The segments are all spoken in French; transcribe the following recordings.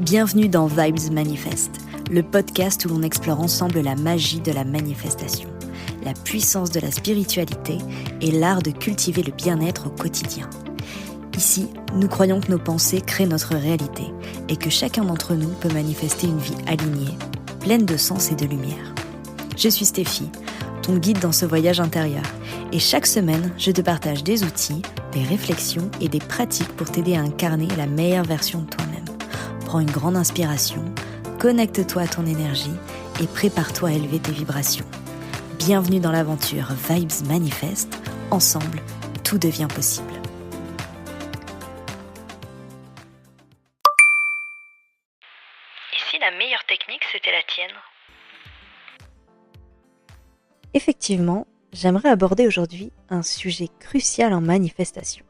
Bienvenue dans Vibes Manifest, le podcast où l'on explore ensemble la magie de la manifestation, la puissance de la spiritualité et l'art de cultiver le bien-être au quotidien. Ici, nous croyons que nos pensées créent notre réalité et que chacun d'entre nous peut manifester une vie alignée, pleine de sens et de lumière. Je suis Stéphie, ton guide dans ce voyage intérieur, et chaque semaine, je te partage des outils, des réflexions et des pratiques pour t'aider à incarner la meilleure version de toi-même. Prends une grande inspiration, connecte-toi à ton énergie et prépare-toi à élever tes vibrations. Bienvenue dans l'aventure Vibes Manifest. Ensemble, tout devient possible. Et si la meilleure technique, c'était la tienne ? Effectivement, j'aimerais aborder aujourd'hui un sujet crucial en manifestation.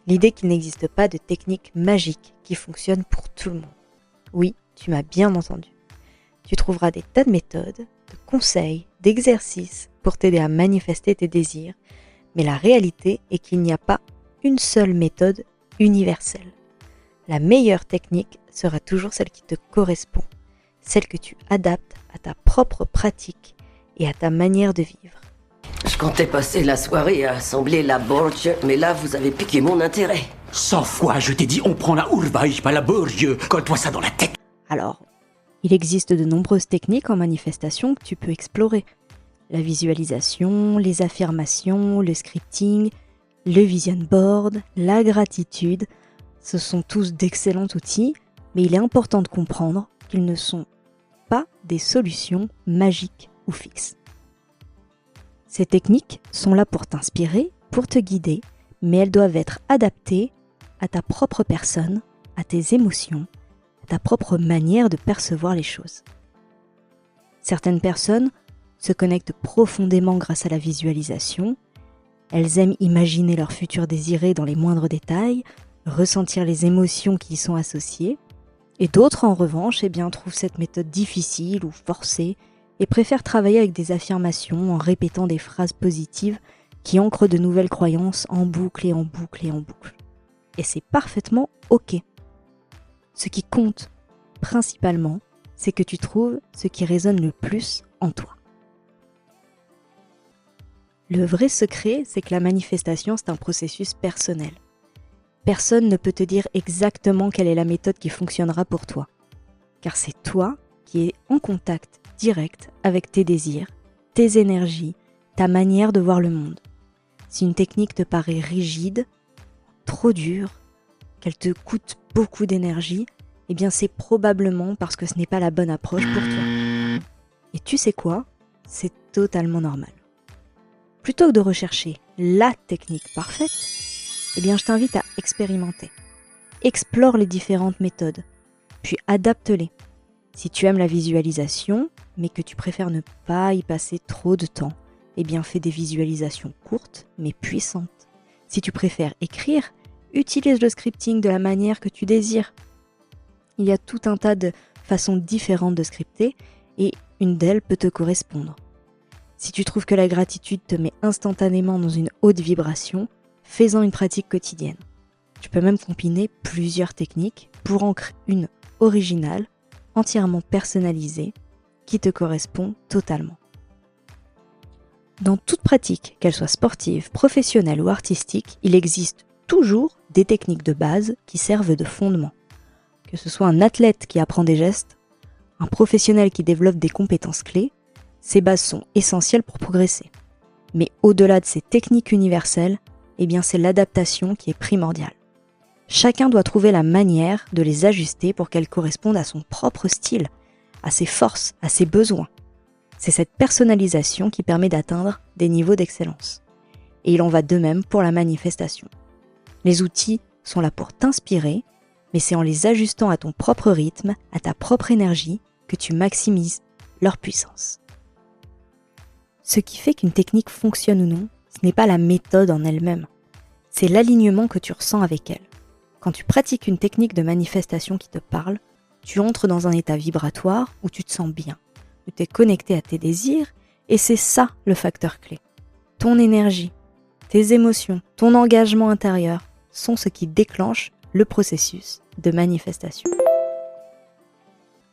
L'idée qu'il n'existe pas de technique magique qui fonctionne pour tout le monde. Oui, tu m'as bien entendu. Tu trouveras des tas de méthodes, de conseils, d'exercices pour t'aider à manifester tes désirs, mais la réalité est qu'il n'y a pas une seule méthode universelle. La meilleure technique sera toujours celle qui te correspond, celle que tu adaptes à ta propre pratique et à ta manière de vivre. Je comptais passer la soirée à assembler la Borge, mais là, vous avez piqué mon intérêt. 100 fois, je t'ai dit, on prend la Urweich, pas la Borge. Colle-toi ça dans la tête. Alors, il existe de nombreuses techniques en manifestation que tu peux explorer. La visualisation, les affirmations, le scripting, le vision board, la gratitude, ce sont tous d'excellents outils, mais il est important de comprendre qu'ils ne sont pas des solutions magiques ou fixes. Ces techniques sont là pour t'inspirer, pour te guider, mais elles doivent être adaptées à ta propre personne, à tes émotions, à ta propre manière de percevoir les choses. Certaines personnes se connectent profondément grâce à la visualisation. Elles aiment imaginer leur futur désiré dans les moindres détails, ressentir les émotions qui y sont associées. Et d'autres, en revanche, trouvent cette méthode difficile ou forcée et préfèrent travailler avec des affirmations en répétant des phrases positives qui ancrent de nouvelles croyances en boucle et en boucle et en boucle. Et c'est parfaitement OK. Ce qui compte, principalement, c'est que tu trouves ce qui résonne le plus en toi. Le vrai secret, c'est que la manifestation, c'est un processus personnel. Personne ne peut te dire exactement quelle est la méthode qui fonctionnera pour toi. Car c'est toi qui es en contact direct avec tes désirs, tes énergies, ta manière de voir le monde. Si une technique te paraît rigide, trop dure, qu'elle te coûte beaucoup d'énergie, c'est probablement parce que ce n'est pas la bonne approche pour toi. Et tu sais quoi ? C'est totalement normal. Plutôt que de rechercher la technique parfaite, je t'invite à expérimenter. Explore les différentes méthodes, puis adapte-les. Si tu aimes la visualisation, mais que tu préfères ne pas y passer trop de temps, fais des visualisations courtes mais puissantes. Si tu préfères écrire, utilise le scripting de la manière que tu désires. Il y a tout un tas de façons différentes de scripter et une d'elles peut te correspondre. Si tu trouves que la gratitude te met instantanément dans une haute vibration, fais-en une pratique quotidienne. Tu peux même combiner plusieurs techniques pour en créer une originale, entièrement personnalisée, qui te correspond totalement. Dans toute pratique, qu'elle soit sportive, professionnelle ou artistique, il existe toujours des techniques de base qui servent de fondement. Que ce soit un athlète qui apprend des gestes, un professionnel qui développe des compétences clés, ces bases sont essentielles pour progresser. Mais au-delà de ces techniques universelles, c'est l'adaptation qui est primordiale. Chacun doit trouver la manière de les ajuster pour qu'elles correspondent à son propre style, à ses forces, à ses besoins. C'est cette personnalisation qui permet d'atteindre des niveaux d'excellence. Et il en va de même pour la manifestation. Les outils sont là pour t'inspirer, mais c'est en les ajustant à ton propre rythme, à ta propre énergie, que tu maximises leur puissance. Ce qui fait qu'une technique fonctionne ou non, ce n'est pas la méthode en elle-même, c'est l'alignement que tu ressens avec elle. Quand tu pratiques une technique de manifestation qui te parle, tu entres dans un état vibratoire où tu te sens bien, où tu es connecté à tes désirs, et c'est ça le facteur clé. Ton énergie, tes émotions, ton engagement intérieur sont ce qui déclenche le processus de manifestation.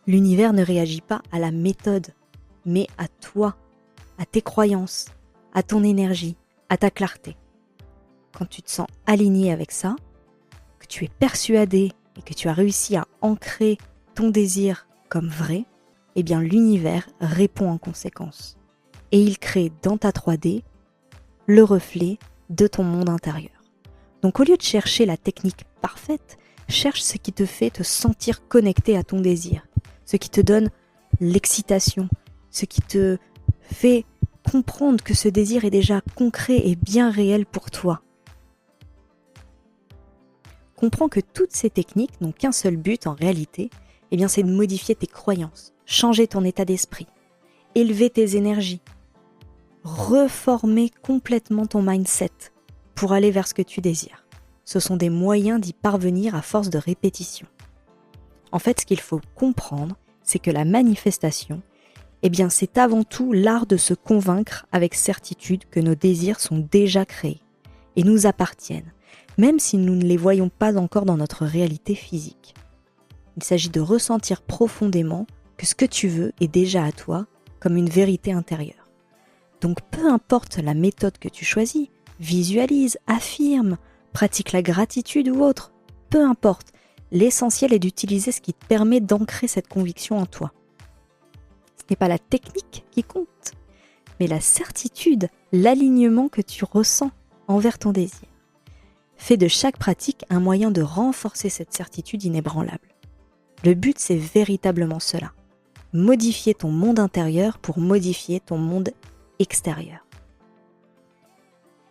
L'univers ne réagit pas à la méthode, mais à toi, à tes croyances, à ton énergie, à ta clarté. Quand tu te sens aligné avec ça, que tu es persuadé et que tu as réussi à ancrer ton désir comme vrai, eh bien l'univers répond en conséquence. Et il crée dans ta 3D le reflet de ton monde intérieur. Donc au lieu de chercher la technique parfaite, cherche ce qui te fait te sentir connecté à ton désir, ce qui te donne l'excitation, ce qui te fait comprendre que ce désir est déjà concret et bien réel pour toi. Comprends que toutes ces techniques n'ont qu'un seul but en réalité, eh bien c'est de modifier tes croyances, changer ton état d'esprit, élever tes énergies, reformer complètement ton mindset pour aller vers ce que tu désires. Ce sont des moyens d'y parvenir à force de répétition. En fait, ce qu'il faut comprendre, c'est que la manifestation, eh bien c'est avant tout l'art de se convaincre avec certitude que nos désirs sont déjà créés et nous appartiennent, même si nous ne les voyons pas encore dans notre réalité physique. Il s'agit de ressentir profondément que ce que tu veux est déjà à toi comme une vérité intérieure. Donc peu importe la méthode que tu choisis, visualise, affirme, pratique la gratitude ou autre, peu importe, l'essentiel est d'utiliser ce qui te permet d'ancrer cette conviction en toi. Ce n'est pas la technique qui compte, mais la certitude, l'alignement que tu ressens envers ton désir. Fais de chaque pratique un moyen de renforcer cette certitude inébranlable. Le but, c'est véritablement cela. Modifier ton monde intérieur pour modifier ton monde extérieur.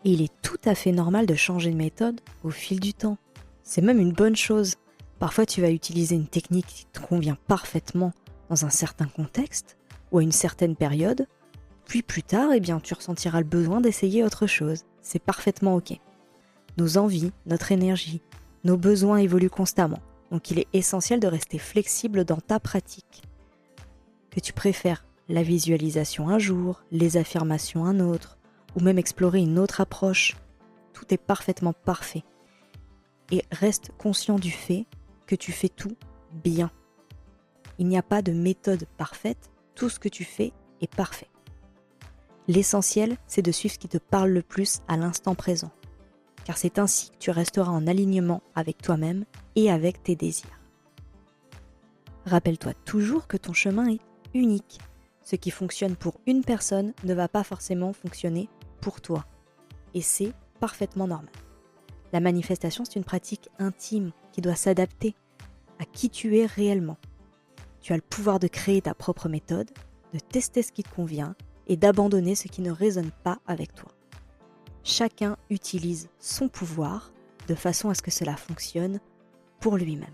Et il est tout à fait normal de changer de méthode au fil du temps. C'est même une bonne chose. Parfois, tu vas utiliser une technique qui te convient parfaitement dans un certain contexte ou à une certaine période, puis plus tard, eh bien, tu ressentiras le besoin d'essayer autre chose. C'est parfaitement ok. Nos envies, notre énergie, nos besoins évoluent constamment. Donc il est essentiel de rester flexible dans ta pratique. Que tu préfères la visualisation un jour, les affirmations un autre, ou même explorer une autre approche, tout est parfaitement parfait. Et reste conscient du fait que tu fais tout bien. Il n'y a pas de méthode parfaite, tout ce que tu fais est parfait. L'essentiel, c'est de suivre ce qui te parle le plus à l'instant présent, car c'est ainsi que tu resteras en alignement avec toi-même et avec tes désirs. Rappelle-toi toujours que ton chemin est unique. Ce qui fonctionne pour une personne ne va pas forcément fonctionner pour toi. Et c'est parfaitement normal. La manifestation, c'est une pratique intime qui doit s'adapter à qui tu es réellement. Tu as le pouvoir de créer ta propre méthode, de tester ce qui te convient et d'abandonner ce qui ne résonne pas avec toi. Chacun utilise son pouvoir de façon à ce que cela fonctionne pour lui-même.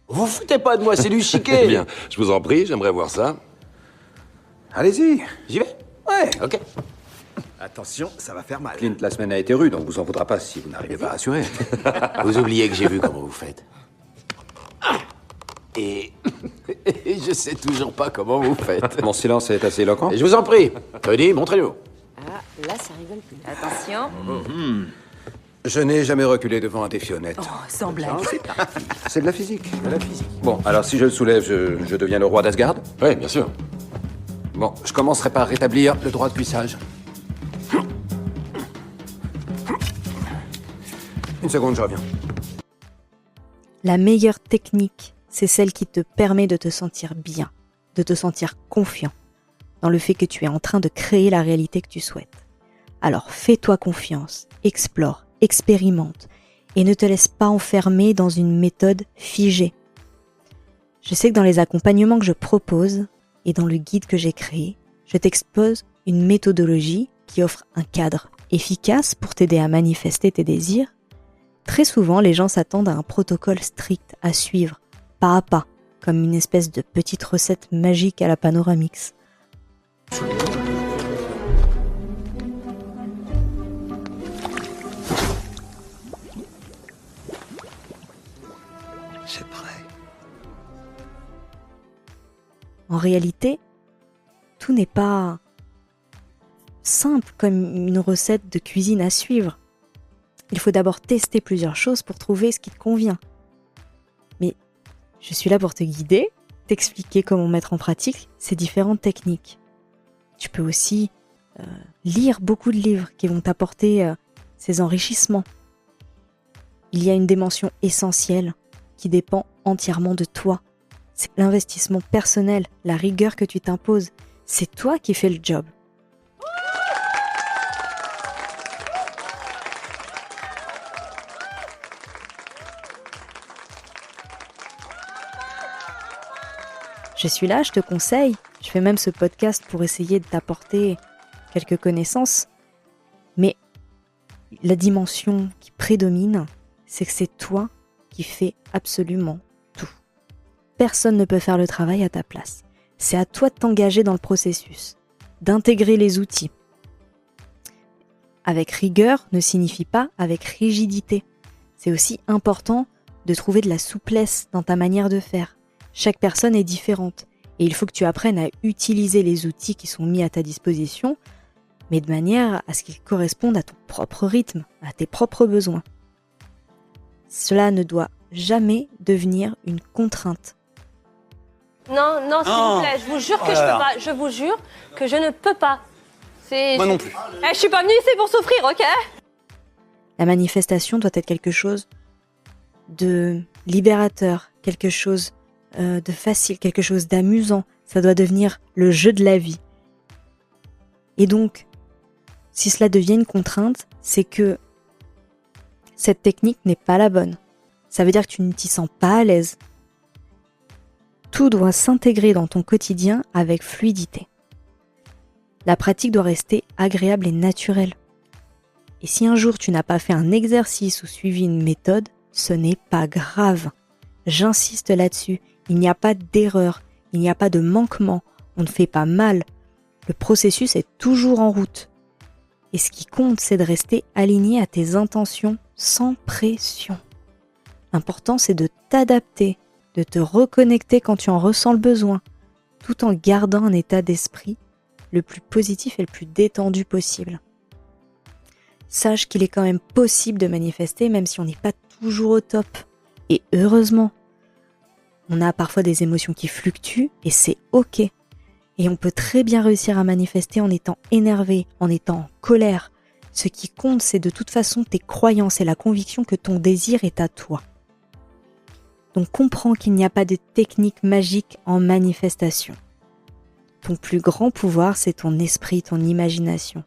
Vous foutez pas de moi, c'est du chiquet. Eh bien, je vous en prie, j'aimerais voir ça. Allez-y. J'y vais? Ouais. Ok. Attention, ça va faire mal. Clint, la semaine a été rude, on vous en voudra pas si vous n'arrivez pas à assurer. Vous oubliez que j'ai vu comment vous faites. Et je sais toujours pas comment vous faites. Mon silence est assez éloquent. Et je vous en prie, Tony, montrez-nous. Ah, là, ça rigole plus. Attention. Je n'ai jamais reculé devant un défi honnête. Oh, sans blague. C'est de la physique. Bon, alors si je le soulève, je deviens le roi d'Asgard? Oui, bien sûr. Bon, je commencerai par rétablir le droit de cuissage. Une seconde, je reviens. La meilleure technique, c'est celle qui te permet de te sentir bien, de te sentir confiant dans le fait que tu es en train de créer la réalité que tu souhaites. Alors fais-toi confiance, explore, expérimente et ne te laisse pas enfermer dans une méthode figée. Je sais que dans les accompagnements que je propose et dans le guide que j'ai créé, je t'expose une méthodologie qui offre un cadre efficace pour t'aider à manifester tes désirs. Très souvent, les gens s'attendent à un protocole strict à suivre, pas à pas, comme une espèce de petite recette magique à la Panoramix. C'est prêt. En réalité, tout n'est pas simple comme une recette de cuisine à suivre. Il faut d'abord tester plusieurs choses pour trouver ce qui te convient. Mais je suis là pour te guider t'expliquer comment mettre en pratique ces différentes techniques. Tu peux aussi lire beaucoup de livres qui vont t'apporter ces enrichissements. Il y a une dimension essentielle qui dépend entièrement de toi. C'est l'investissement personnel, la rigueur que tu t'imposes. C'est toi qui fais le job. Je suis là, je te conseille. Je fais même ce podcast pour essayer de t'apporter quelques connaissances. Mais la dimension qui prédomine, c'est que c'est toi qui fais absolument tout. Personne ne peut faire le travail à ta place. C'est à toi de t'engager dans le processus, d'intégrer les outils. Avec rigueur ne signifie pas avec rigidité. C'est aussi important de trouver de la souplesse dans ta manière de faire. Chaque personne est différente et il faut que tu apprennes à utiliser les outils qui sont mis à ta disposition, mais de manière à ce qu'ils correspondent à ton propre rythme, à tes propres besoins. Cela ne doit jamais devenir une contrainte. Non, s'il vous plaît, je vous jure que je peux pas. Je vous jure que je ne peux pas. Moi non plus. Je suis pas venue ici pour souffrir, ok ? La manifestation doit être quelque chose de libérateur, quelque chose de facile, quelque chose d'amusant. Ça doit devenir le jeu de la vie. Et donc, si cela devient une contrainte, c'est que cette technique n'est pas la bonne. Ça veut dire que tu ne t'y sens pas à l'aise. Tout doit s'intégrer dans ton quotidien avec fluidité. La pratique doit rester agréable et naturelle. Et si un jour tu n'as pas fait un exercice ou suivi une méthode, ce n'est pas grave. J'insiste là-dessus. Il n'y a pas d'erreur, il n'y a pas de manquement, on ne fait pas mal. Le processus est toujours en route. Et ce qui compte, c'est de rester aligné à tes intentions sans pression. L'important, c'est de t'adapter, de te reconnecter quand tu en ressens le besoin, tout en gardant un état d'esprit le plus positif et le plus détendu possible. Sache qu'il est quand même possible de manifester même si on n'est pas toujours au top. Et heureusement, on a parfois des émotions qui fluctuent et c'est ok. Et on peut très bien réussir à manifester en étant énervé, en étant en colère. Ce qui compte, c'est de toute façon tes croyances et la conviction que ton désir est à toi. Donc comprends qu'il n'y a pas de technique magique en manifestation. Ton plus grand pouvoir, c'est ton esprit, ton imagination.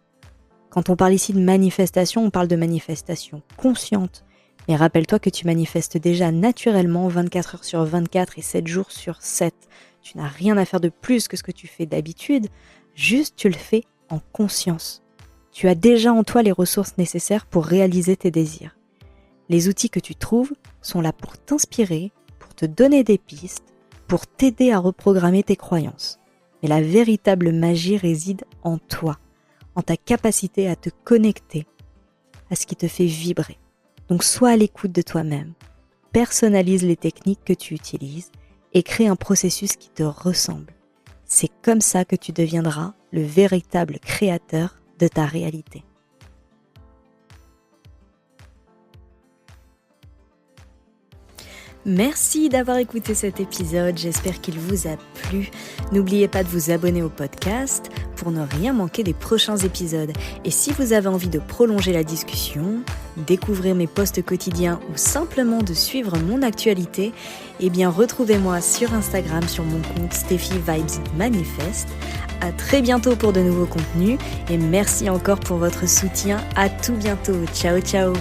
Quand on parle ici de manifestation, on parle de manifestation consciente. Mais rappelle-toi que tu manifestes déjà naturellement 24 heures sur 24 et 7 jours sur 7. Tu n'as rien à faire de plus que ce que tu fais d'habitude, juste tu le fais en conscience. Tu as déjà en toi les ressources nécessaires pour réaliser tes désirs. Les outils que tu trouves sont là pour t'inspirer, pour te donner des pistes, pour t'aider à reprogrammer tes croyances. Mais la véritable magie réside en toi, en ta capacité à te connecter à ce qui te fait vibrer. Donc sois à l'écoute de toi-même, personnalise les techniques que tu utilises et crée un processus qui te ressemble. C'est comme ça que tu deviendras le véritable créateur de ta réalité. Merci d'avoir écouté cet épisode, j'espère qu'il vous a plu. N'oubliez pas de vous abonner au podcast pour ne rien manquer des prochains épisodes. Et si vous avez envie de prolonger la discussion, découvrir mes posts quotidiens ou simplement de suivre mon actualité, eh bien retrouvez-moi sur Instagram sur mon compte Steffi Vibes Manifest. À très bientôt pour de nouveaux contenus et merci encore pour votre soutien. À tout bientôt. Ciao ciao.